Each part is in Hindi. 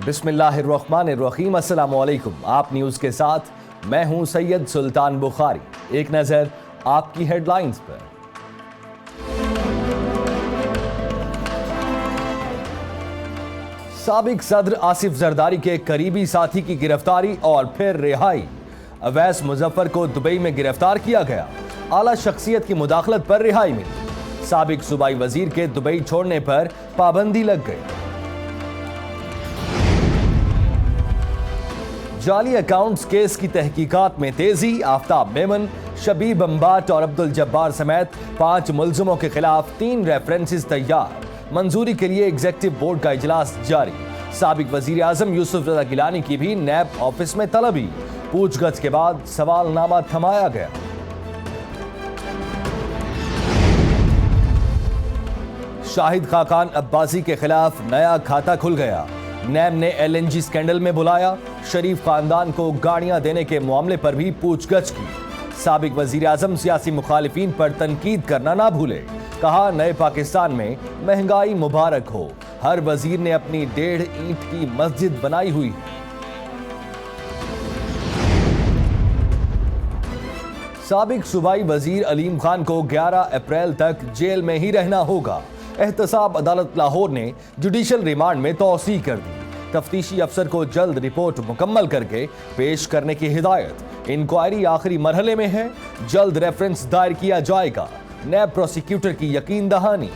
बिस्मिल्लाहिर्रहमानिर्रहीम, अस्सलामुअलैकुम। आप न्यूज़ के साथ मैं हूं सैयद सुल्तान बुखारी। एक नज़र आपकी हेडलाइंस पर। साबिक सदर आसिफ जरदारी के करीबी साथी की गिरफ्तारी और फिर रिहाई। अवैस मुजफ्फर को दुबई में गिरफ्तार किया गया। आला शख्सियत की मुदाखलत पर रिहाई मिली। साबिक सूबाई वजीर के दुबई छोड़ने पर पाबंदी लग गई। जाली अकाउंट्स केस की तहकीकात में तेजी। आफ्ताब मेमन, शबीब अम्बाट और अब्दुल जब्बार समेत 5 मुल्जिमों के खिलाफ 3 रेफरेंसेस तैयार। मंजूरी के लिए एग्जीक्यूटिव बोर्ड का इजलास जारी। साबिक वजीर आजम यूसुफ रजा गिलानी की भी नैब ऑफिस में तलबी। पूछगछ के बाद सवालनामा थमाया गया। शाहिद खाकान अब्बासी के खिलाफ नया खाता खुल गया। नैब ने LNG स्कैंडल में बुलाया। शरीफ खानदान को गाड़ियां देने के मामले पर भी पूछगछ की। साबिक वजीर आजम सियासी मुखालिफिन पर तनकीद करना ना भूले। कहा, नए पाकिस्तान में महंगाई मुबारक हो। हर वजीर ने अपनी 1.5 ईंट की मस्जिद बनाई हुई। साबिक सूबाई वजीर अलीम खान को 11 अप्रैल तक जेल में ही रहना होगा। एहतसाब अदालत लाहौर ने जुडिशल रिमांड में तौसीह कर दी। तफ्तीशी अफसर को जल्द रिपोर्ट मुकम्मल करके पेश करने की हिदायत। इंक्वायरी आखिरी मरहले में है। जल्द रेफरेंस दायर किया जाएगा। नैब प्रोसिक्यूटर की यकीन दहानी।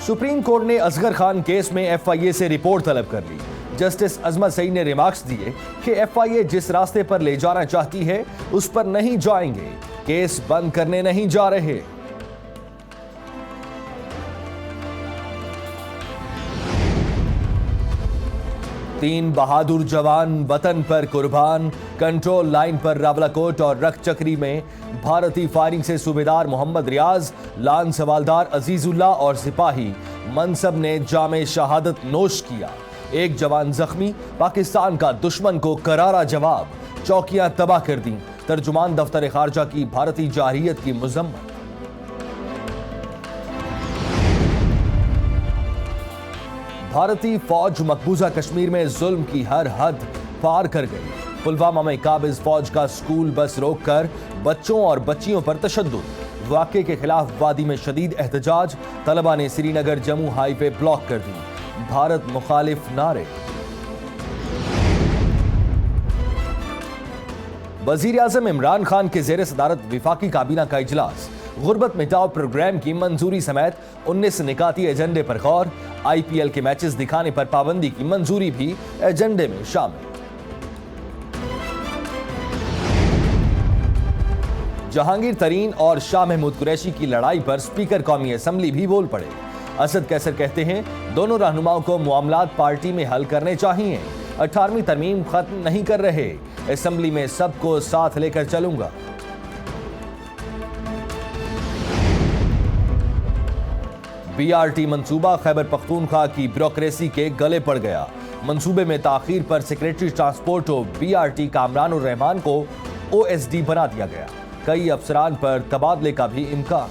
सुप्रीम कोर्ट ने असगर खान केस में FIA से रिपोर्ट तलब कर ली। जस्टिस अजमत सईद ने रिमार्क्स दिए कि FIA जिस रास्ते पर ले जाना चाहती है उस पर नहीं जाएंगे। केस बंद करने नहीं जा रहे। तीन बहादुर जवान वतन पर कुर्बान। कंट्रोल लाइन पर रावलाकोट और रख चक्री में भारतीय फायरिंग से सूबेदार मोहम्मद रियाज, लांस हवालदार अजीजुल्लाह और सिपाही मनसब ने जामे शहादत नोश किया। एक जवान जख्मी। पाकिस्तान का दुश्मन को करारा जवाब। चौकियां तबाह कर दी। तर्जुमान दफ्तर खारजा की भारतीय जारहियत की मजम्मत। भारतीय फौज मकबूजा कश्मीर में जुल्म की हर हद पार कर गई। पुलवामा में काबिज फौज का स्कूल बस रोककर बच्चों और बच्चियों पर तशद्दुद। वाक़े के खिलाफ वादी में शदीद एहतजाज। तलबा ने श्रीनगर जम्मू हाईवे ब्लॉक कर दी। भारत मुखालिफ नारे। वजीर आजम इमरान खान के जेर सदारत विफाकी काबीना का इजलास। गुर्बत मिटाओ प्रोग्राम की मंजूरी समेत 19 निकाती एजेंडे पर गौर। IPL के मैचेस दिखाने पर पाबंदी की मंजूरी भी एजेंडे में शामिल। जहांगीर तरीन और शाह महमूद कुरैशी की लड़ाई पर स्पीकर कौमी असेंबली भी बोल पड़े। असद कैसर कहते हैं, दोनों रहनुमाओं को मामलात पार्टी में हल करने चाहिए। 18वीं तरमीम खत्म नहीं कर रहे। असेंबली में सबको साथ लेकर चलूंगा। BRT मंसूबा खैबर पख्तूनख्वा की ब्यूरोक्रेसी के गले पड़ गया। मंसूबे में ताखीर पर सेक्रेटरी ट्रांसपोर्ट और BRT कामरानुर रहमान को OSD बना दिया गया। कई अफसरान पर तबादले का भी इम्कान।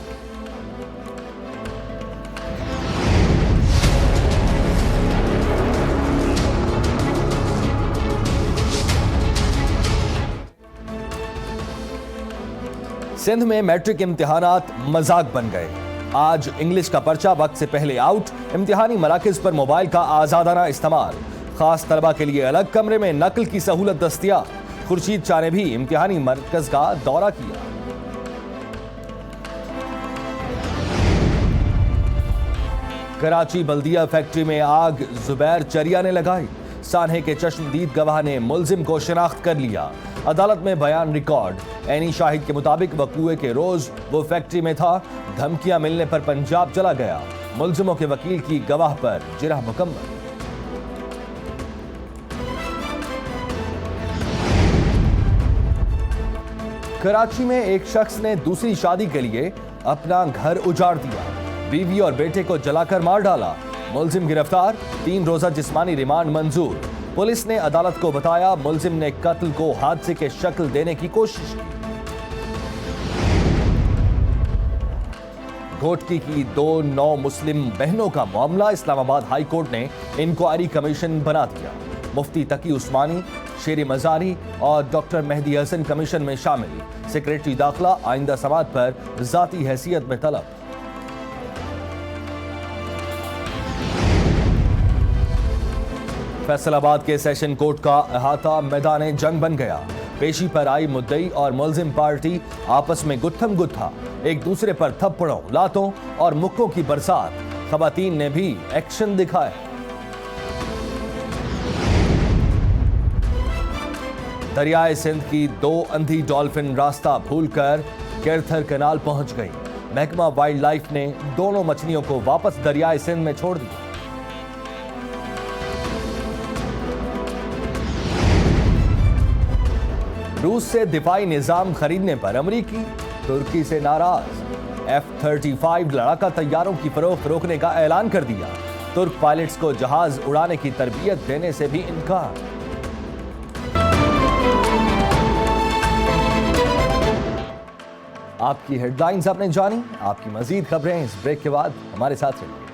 सिंध में मैट्रिक इम्तिहानात मजाक बन गए। आज इंग्लिश का पर्चा वक्त से पहले आउट। इम्तिहानी मराकज पर मोबाइल का आजादाना इस्तेमाल। खास तलबा के लिए अलग कमरे में नकल की सहूलत दस्तियाब। खुर्शीद शाह ने भी इम्तिहानी मरकज का दौरा किया। कराची बल्दिया फैक्ट्री में आग जुबैर चरिया ने लगाई। सान्हे के चश्मदीद गवाह ने मुल्जिम को शिनाख्त कर लिया। अदालत में बयान रिकॉर्ड। ऐनी शाहिद के मुताबिक वकूए के रोज वो फैक्ट्री में था। धमकियां मिलने पर पंजाब चला गया। मुल्जिमों के वकील की गवाह पर जिरह मुकम्मल। कराची में एक शख्स ने दूसरी शादी के लिए अपना घर उजाड़ दिया। बीवी और बेटे को जलाकर मार डाला। मुल्जिम गिरफ्तार। 3 रोजा जिस्मानी रिमांड मंजूर। पुलिस ने अदालत को बताया, मुल्जिम ने कत्ल को हादसे के शक्ल देने की कोशिश की। घोटकी की 2 नौ मुस्लिम बहनों का मामला इस्लामाबाद हाई कोर्ट ने इंक्वायरी कमीशन बना दिया। मुफ्ती तकी उस्मानी, शेर मजारी और डॉक्टर मेहदी हसन कमीशन में शामिल। सेक्रेटरी दाखिला आइंदा समाअत पर जाती हैसियत में तलब। फैसलाबाद के सेशन कोर्ट का अहाता मैदान जंग बन गया। पेशी पर आई मुद्दई और मुलजिम पार्टी आपस में गुत्थम गुत्था, एक दूसरे पर थप्पड़ों, लातों और मुक्कों की बरसात। खवातीन ने भी एक्शन दिखाया। दरियाए सिंध की 2 अंधी डॉल्फिन रास्ता भूलकर कैर्थर कैनाल पहुंच गई। महकमा वाइल्ड लाइफ ने दोनों मछलियों को वापस दरियाए सिंध में छोड़ दिया। रूस से दिफाई निजाम खरीदने पर अमरीकी तुर्की से नाराज। F-35 लड़ाका तैयारों की फरोख्त रोकने का ऐलान कर दिया। तुर्क पायलट्स को जहाज उड़ाने की तरबियत देने से भी इनकार। आपकी हेडलाइंस आपने जानी। आपकी मजीद खबरें इस ब्रेक के बाद हमारे साथ रहिए।